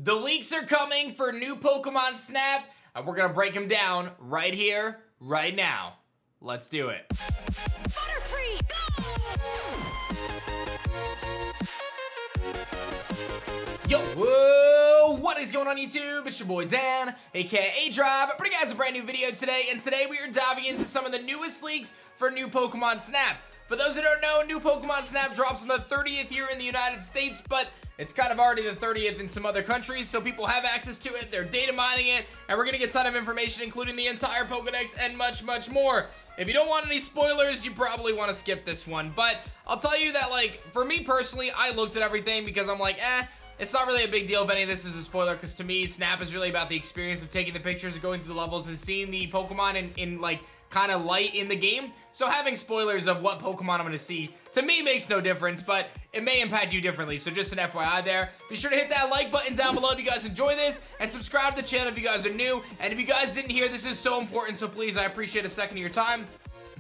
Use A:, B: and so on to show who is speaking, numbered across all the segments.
A: The leaks are coming for new Pokemon Snap, and we're gonna break them down right here, right now. Let's do it.
B: Butterfree, go!
A: Yo, whoa, what is going on YouTube? It's your boy Dan, aka A-Drive, bringing you guys a brand new video today, and today we are diving into some of the newest leaks for new Pokemon Snap. For those who don't know, new Pokemon Snap drops on the 30th year in the United States, but it's kind of already the 30th in some other countries, so people have access to it, they're data mining it, and we're gonna get a ton of information, including the entire Pokedex and much, much more. If you don't want any spoilers, you probably want to skip this one, but I'll tell you that, like, for me personally, I looked at everything because I'm like, it's not really a big deal if any of this is a spoiler, because to me, Snap is really about the experience of taking the pictures, going through the levels, and seeing the Pokemon in like, kind of light in the game. So having spoilers of what Pokemon I'm going to see, to me, makes no difference, but it may impact you differently, so just an FYI there. Be sure to hit that like button down below if you guys enjoy this, and subscribe to the channel if you guys are new. And if you guys didn't hear, this is so important, so please, I appreciate a second of your time.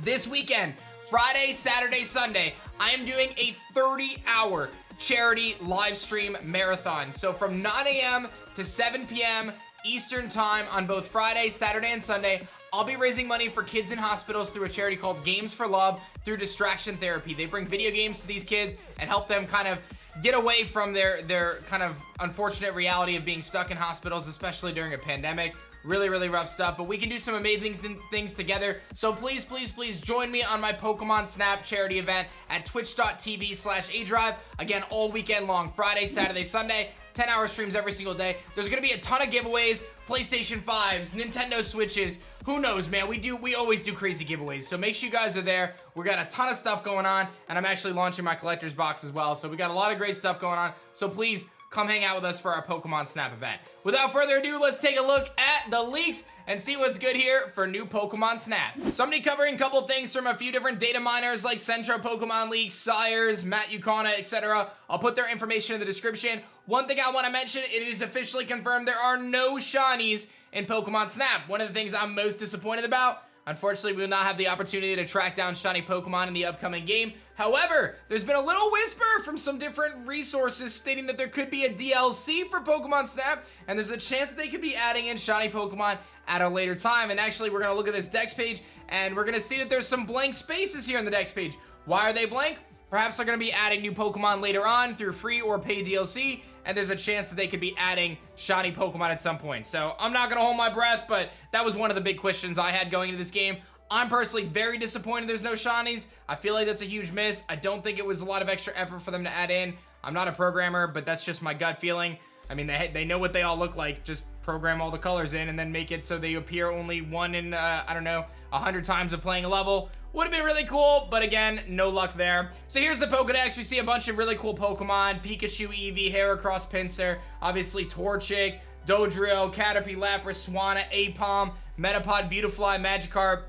A: This weekend, Friday, Saturday, Sunday, I am doing a 30-hour charity live stream marathon. So from 9 a.m. to 7 p.m. Eastern time on both Friday, Saturday, and Sunday, I'll be raising money for kids in hospitals through a charity called Games for Love through distraction therapy. They bring video games to these kids and help them kind of get away from their kind of unfortunate reality of being stuck in hospitals, especially during a pandemic. Really, really rough stuff, but we can do some amazing things together. So please, please, please join me on my Pokemon Snap charity event at twitch.tv/adrive. Again, all weekend long, Friday, Saturday, Sunday, 10-hour streams every single day. There's gonna be a ton of giveaways, PlayStation 5s, Nintendo Switches, who knows, man. We always do crazy giveaways, so make sure you guys are there. We got a ton of stuff going on, and I'm actually launching my collector's box as well, so we got a lot of great stuff going on, so please come hang out with us for our Pokemon Snap event. Without further ado, let's take a look at the leaks and see what's good here for new Pokemon Snap. So I'm gonna be covering a couple things from a few different data miners like Centro Pokemon Leaks, Sires, Matt Yukana, etc. I'll put their information in the description. One thing I want to mention, it is officially confirmed there are no shinies in Pokemon Snap. One of the things I'm most disappointed about, unfortunately, we will not have the opportunity to track down shiny Pokemon in the upcoming game. However, there's been a little whisper from some different resources stating that there could be a DLC for Pokemon Snap, and there's a chance that they could be adding in shiny Pokemon at a later time. And actually, we're going to look at this Dex page, and we're going to see that there's some blank spaces here in the Dex page. Why are they blank? Perhaps they're going to be adding new Pokemon later on through free or paid DLC, and there's a chance that they could be adding shiny Pokemon at some point. So I'm not going to hold my breath, but that was one of the big questions I had going into this game. I'm personally very disappointed there's no shinies. I feel like that's a huge miss. I don't think it was a lot of extra effort for them to add in. I'm not a programmer, but that's just my gut feeling. I mean, they know what they all look like. Just program all the colors in and then make it so they appear only one in, I don't know, 100 times of playing a level. Would have been really cool, but again, no luck there. So here's the Pokedex. We see a bunch of really cool Pokemon. Pikachu, Eevee, Heracross, Pinsir, obviously Torchic, Dodrio, Caterpie, Lapras, Swanna, Apom, Metapod, Beautifly, Magikarp.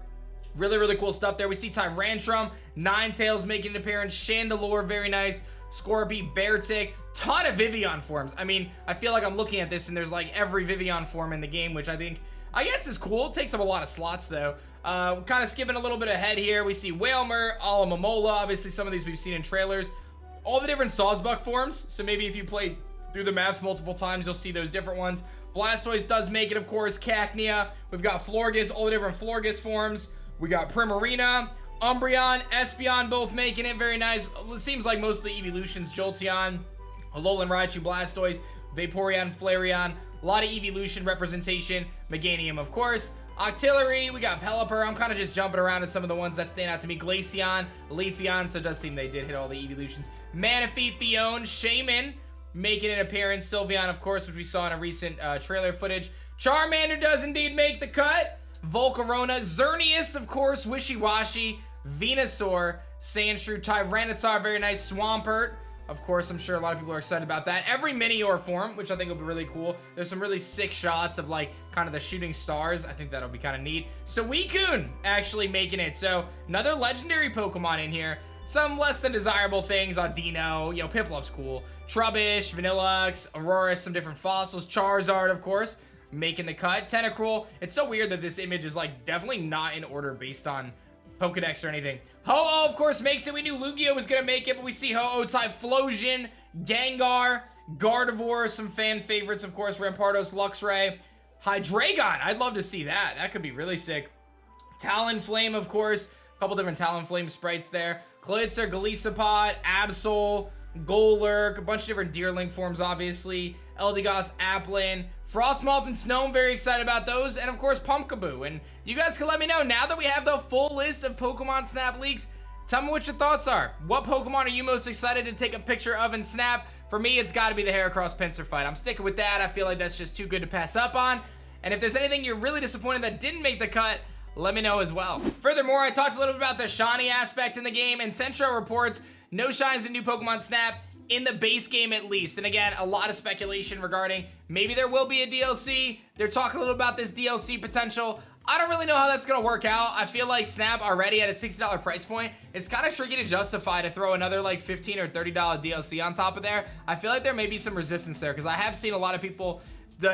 A: Really, really cool stuff there. We see Tyrantrum, Ninetales making an appearance, Chandelure, very nice, Scorpy, Beartic, ton of Vivillon forms. I mean, I feel like I'm looking at this and there's like every Vivillon form in the game, which I guess is cool. It takes up a lot of slots though. Kind of skipping a little bit ahead here. We see Wailmer, Alomomola, obviously some of these we've seen in trailers. All the different Sawsbuck forms, so maybe if you play through the maps multiple times, you'll see those different ones. Blastoise does make it, of course, Cacnea. We've got Florges, all the different Florges forms. We got Primarina, Umbreon, Espeon, both making it, very nice. It seems like most of the evolutions, Jolteon, Alolan Raichu, Blastoise, Vaporeon, Flareon, a lot of evolution representation, Meganium, of course. Octillery, we got Pelipper. I'm kind of just jumping around at some of the ones that stand out to me. Glaceon, Leafeon, so it does seem they did hit all the evolutions. Manaphy, Phione, Shaman, making an appearance. Sylveon, of course, which we saw in a recent trailer footage. Charmander does indeed make the cut. Volcarona, Xerneas, of course, Wishy-Washy, Venusaur, Sandshrew, Tyranitar, very nice, Swampert. Of course, I'm sure a lot of people are excited about that. Every Minior form, which I think will be really cool. There's some really sick shots of like kind of the shooting stars. I think that'll be kind of neat. Suicune actually making it. So another legendary Pokemon in here. Some less than desirable things. Audino, you know, Piplup's cool. Trubbish, Vanillux, Aurorus, some different fossils. Charizard, of course, making the cut. Tentacruel. It's so weird that this image is like definitely not in order based on Pokedex or anything. Ho-Oh, of course, makes it. We knew Lugia was going to make it, but we see Ho-Oh, Typhlosion, Gengar, Gardevoir, some fan favorites, of course. Rampardos, Luxray, Hydreigon. I'd love to see that. That could be really sick. Talonflame, of course. A couple different Talonflame sprites there. Klitzer, Golisopod, Absol, Golurk, a bunch of different Deerling forms, obviously. Eldegoss, Applin, Frostmoth, and Snow. I'm very excited about those. And, of course, Pumpkaboo. And you guys can let me know, now that we have the full list of Pokemon Snap leaks, tell me what your thoughts are. What Pokemon are you most excited to take a picture of and snap? For me, it's got to be the Heracross Pinsir. I'm sticking with that. I feel like that's just too good to pass up on. And if there's anything you're really disappointed that didn't make the cut, let me know as well. Furthermore, I talked a little bit about the shiny aspect in the game, and Centro reports no shines in new Pokemon Snap in the base game at least. And again, a lot of speculation regarding maybe there will be a DLC. They're talking a little about this DLC potential. I don't really know how that's gonna work out. I feel like Snap already at a $60 price point, it's kind of tricky to justify to throw another like $15 or $30 DLC on top of there. I feel like there may be some resistance there because I have seen a lot of people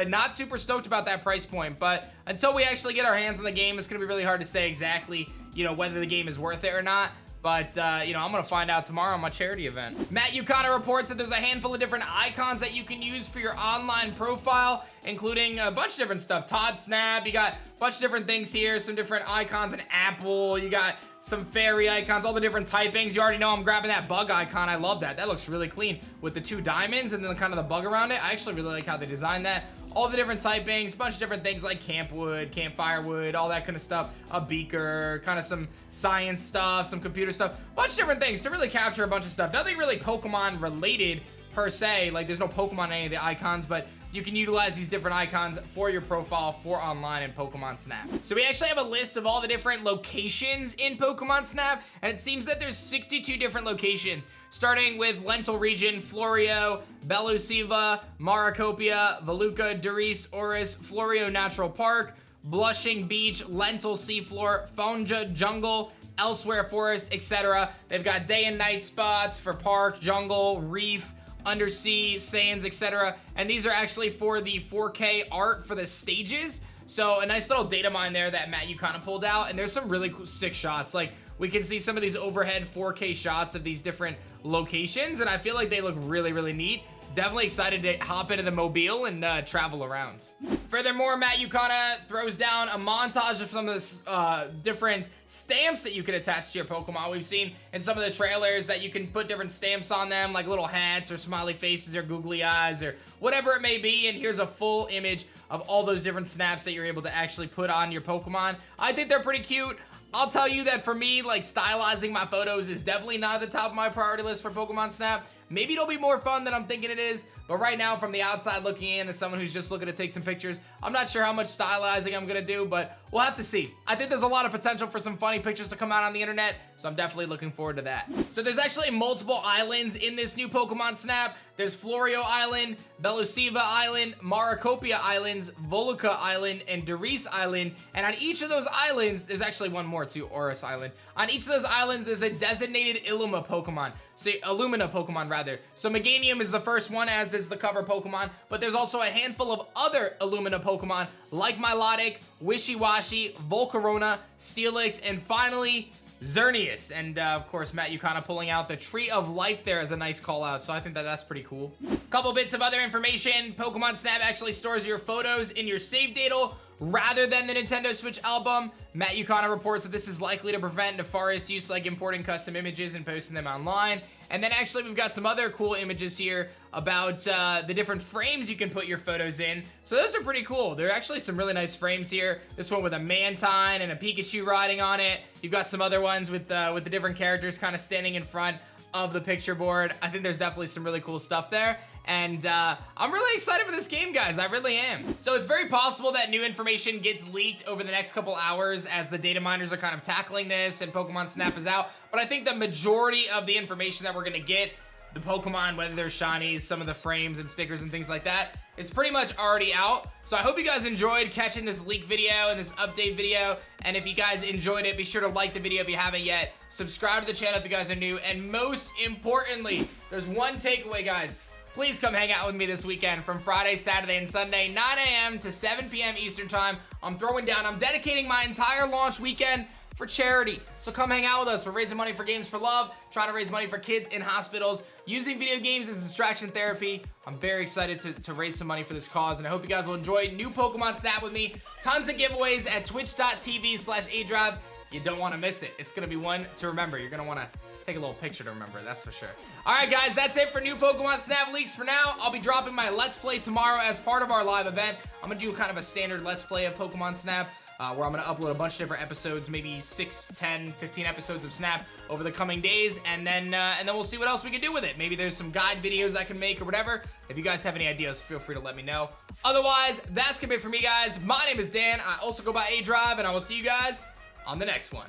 A: not super stoked about that price point, but until we actually get our hands on the game, it's gonna be really hard to say exactly, whether the game is worth it or not. But, I'm going to find out tomorrow on my charity event. Matt Yukana reports that there's a handful of different icons that you can use for your online profile, including a bunch of different stuff. Todd Snap, you got a bunch of different things here, some different icons, an apple, you got some fairy icons, all the different typings. You already know I'm grabbing that bug icon. I love that. That looks really clean with the 2 diamonds and then kind of the bug around it. I actually really like how they designed that. All the different typings, a bunch of different things like Campwood, Campfirewood, all that kind of stuff. A beaker, kind of some science stuff, some computer stuff. A bunch of different things to really capture a bunch of stuff. Nothing really Pokemon related per se. Like there's no Pokemon in any of the icons, but you can utilize these different icons for your profile for online in Pokemon Snap. So we actually have a list of all the different locations in Pokemon Snap, and it seems that there's 62 different locations, starting with Lental Region, Florio, Belusiva, Maracopia, Voluka, Durice, Oris, Florio Natural Park, Blushing Beach, Lental Seafloor, Fonja Jungle, Elsewhere Forest, etc. They've got day and night spots for park, jungle, reef, undersea, sands, etc. And these are actually for the 4K art for the stages. So a nice little data mine there that Matt Yukana pulled out. And there's some really cool, sick shots. Like we can see some of these overhead 4K shots of these different locations. And I feel like they look really, really neat. Definitely excited to hop into the mobile and travel around. Furthermore, Matt Yukana throws down a montage of some of the different stamps that you can attach to your Pokemon. We've seen in some of the trailers that you can put different stamps on them, like little hats or smiley faces or googly eyes or whatever it may be. And here's a full image of all those different snaps that you're able to actually put on your Pokemon. I think they're pretty cute. I'll tell you that for me, like stylizing my photos is definitely not at the top of my priority list for Pokemon Snap. Maybe it'll be more fun than I'm thinking it is, but right now from the outside looking in as someone who's just looking to take some pictures, I'm not sure how much stylizing I'm gonna do, but we'll have to see. I think there's a lot of potential for some funny pictures to come out on the internet, so I'm definitely looking forward to that. So there's actually multiple islands in this new Pokemon Snap. There's Florio Island, Belusiva Island, Maracopia Islands, Voluka Island, and Durice Island. And on each of those islands, there's actually one more too, Oris Island. On each of those islands, there's a designated Illuma Pokemon. So Illumina Pokemon rather. So Meganium is the first one, as is the cover Pokemon, but there's also a handful of other Illumina Pokemon like Milotic, Wishiwashi, Volcarona, Steelix, and finally Xerneas. And of course, Matt Yukana pulling out the Tree of Life there as a nice call out, so I think that that's pretty cool. Couple bits of other information. Pokemon Snap actually stores your photos in your save data rather than the Nintendo Switch album. Matt Yukana reports that this is likely to prevent nefarious use like importing custom images and posting them online. And then actually we've got some other cool images here about the different frames you can put your photos in. So those are pretty cool. There are actually some really nice frames here. This one with a Mantine and a Pikachu riding on it. You've got some other ones with the different characters kind of standing in front of the picture board. I think there's definitely some really cool stuff there. And I'm really excited for this game, guys. I really am. So it's very possible that new information gets leaked over the next couple hours as the data miners are kind of tackling this and Pokemon Snap is out. But I think the majority of the information that we're gonna get, the Pokemon, whether they're shinies, some of the frames and stickers and things like that, is pretty much already out. So I hope you guys enjoyed catching this leak video and this update video. And if you guys enjoyed it, be sure to like the video if you haven't yet. Subscribe to the channel if you guys are new. And most importantly, there's one takeaway, guys. Please come hang out with me this weekend from Friday, Saturday, and Sunday, 9 a.m. to 7 p.m. Eastern Time. I'm throwing down. I'm dedicating my entire launch weekend for charity. So come hang out with us. We're raising money for Games for Love, trying to raise money for kids in hospitals, using video games as distraction therapy. I'm very excited to raise some money for this cause, and I hope you guys will enjoy new Pokemon Snap with me. Tons of giveaways at twitch.tv/adrive. You don't want to miss it. It's going to be one to remember. You're going to want to take a little picture to remember, that's for sure. All right, guys, that's it for new Pokemon Snap leaks for now. I'll be dropping my Let's Play tomorrow as part of our live event. I'm going to do kind of a standard Let's Play of Pokemon Snap, where I'm going to upload a bunch of different episodes, maybe 6, 10, 15 episodes of Snap over the coming days, and then we'll see what else we can do with it. Maybe there's some guide videos I can make or whatever. If you guys have any ideas, feel free to let me know. Otherwise, that's gonna be it for me, guys. My name is Dan. I also go by A-Drive, and I will see you guys on the next one.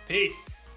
A: Peace.